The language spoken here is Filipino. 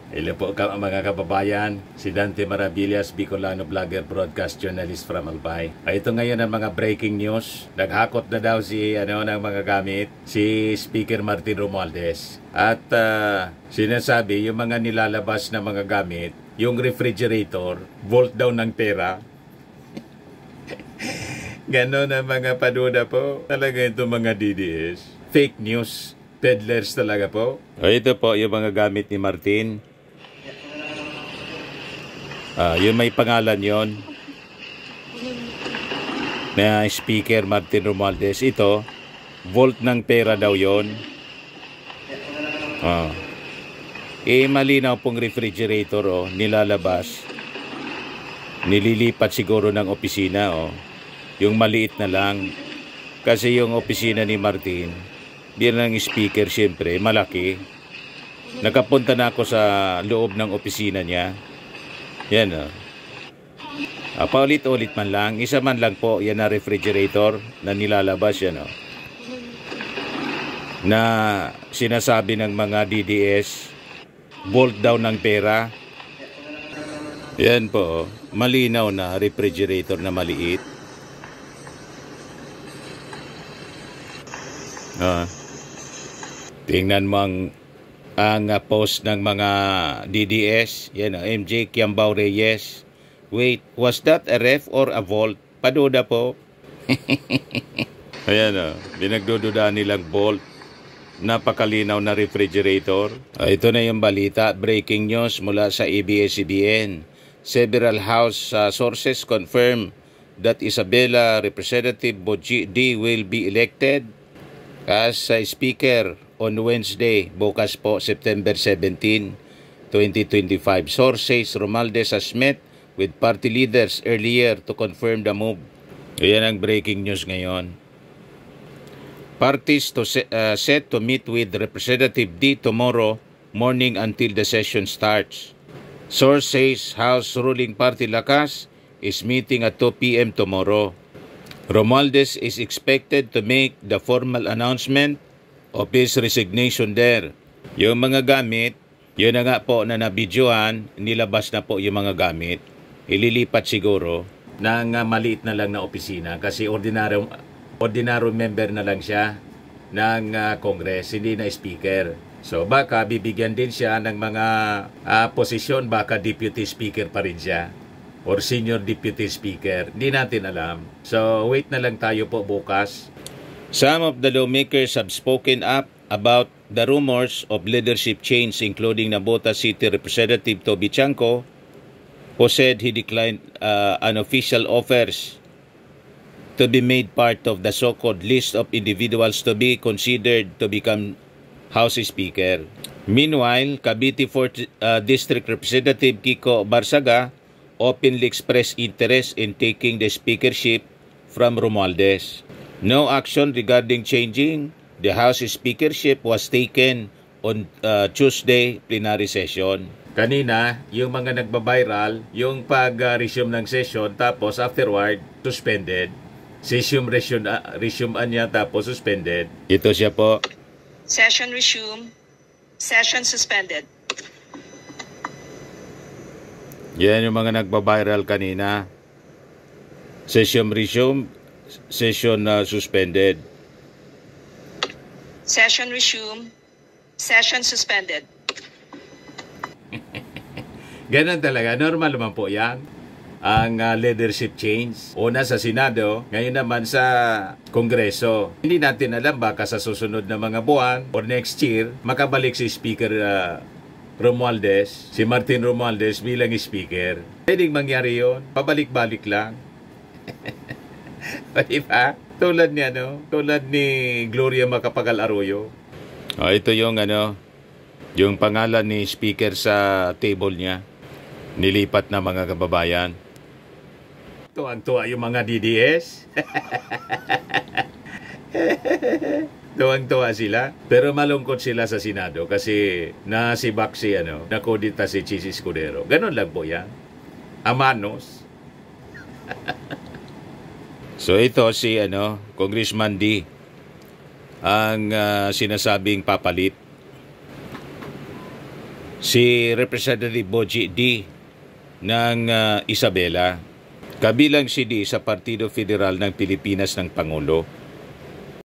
Hello po mga kababayan, si Dante Maravillas, Bicolano Vlogger, Broadcast Journalist from Albay. Ito ngayon ang mga breaking news. Naghakot na daw ng mga gamit, si Speaker Martin Romualdez. At sinasabi yung mga nilalabas na mga gamit, yung refrigerator, vault daw ng pera. Ganon ang mga paduda po. Talaga ito mga DDS. Fake news. Peddlers talaga po. Ito po yung mga gamit ni Martin. Yung may pangalan yon na Speaker Martin Romualdez. Ito, vault ng pera daw yon. Malinaw pong refrigerator nilalabas. Nililipat siguro ng opisina yung maliit na lang. Kasi yung opisina ni Martin, bilang speaker siyempre, malaki. Nakapunta na ako sa loob ng opisina niya. Yan paulit-ulit man lang. Isa man lang po, yan na refrigerator na nilalabas yan na sinasabi ng mga DDS, vault daw ng pera. Yan po, malinaw na refrigerator na maliit. Tingnan mo ang post ng mga DDS. Yan MJ Kiambao Reyes. Wait, was that a ref or a vault? Paduda po. Ayan binagdududa nilang vault. Napakalinaw na refrigerator. Ito na yung balita. Breaking news mula sa ABS-CBN. Several House sources confirm that Isabela Representative Boji D will be elected as Speaker on Wednesday, bukas po, September 17, 2025. Source says Romualdez has met with party leaders earlier to confirm the move. Ayan ang breaking news ngayon. Parties set to meet with Representative D tomorrow morning until the session starts. Source says House ruling party Lakas is meeting at 2 p.m. tomorrow. Romualdez is expected to make the formal announcement of his resignation there. Yung mga gamit, yun na nga po na nabidyohan, nilabas na po yung mga gamit. Ililipat siguro ng maliit na lang na opisina kasi ordinary member na lang siya ng Congress, hindi na speaker. So baka bibigyan din siya ng mga posisyon, baka deputy speaker pa rin siya or senior deputy speaker. Hindi natin alam. So wait na lang tayo po bukas. Some of the lawmakers have spoken up about the rumors of leadership change, including Nabota City Representative Toby Chanco, who said he declined unofficial offers to be made part of the so-called list of individuals to be considered to become House Speaker. Meanwhile, Cavite 4th District Representative Kiko Barsaga openly expressed interest in taking the speakership from Romualdez. No action regarding changing the House speakership was taken on Tuesday plenary session. Kanina, yung mga nagba-viral, yung pag-resume ng session, tapos afterward, suspended. Resume niya, tapos suspended. Ito siya po. Session resume. Session suspended. Yan yung mga nagba-viral kanina. Session resume. Session suspended. Session resume. Session suspended. Ganun talaga. Normal naman po yan. Ang leadership change. Una sa Senado, ngayon naman sa Kongreso. Hindi natin alam baka sa susunod na mga buwan or next year, makabalik si Speaker Romualdez, si Martin Romualdez bilang Speaker. Pwedeng mangyari yun. Pabalik-balik lang. Diba? Tulad niya, tulad ni Gloria Macapagal Arroyo. Ito yung yung pangalan ni speaker sa table niya. Nilipat na mga kababayan. Tuwang-tuwa yung mga DDS. Tuwang-tuwa sila. Pero malungkot sila sa Senado kasi nasibak nakodita si Chis Escudero. Ganon lang po yan. Amanos. So ito si Congressman D ang sinasabing papalit. si Representative Boji D. ng Isabela. Kabilang si D sa Partido Federal ng Pilipinas ng Pangulo.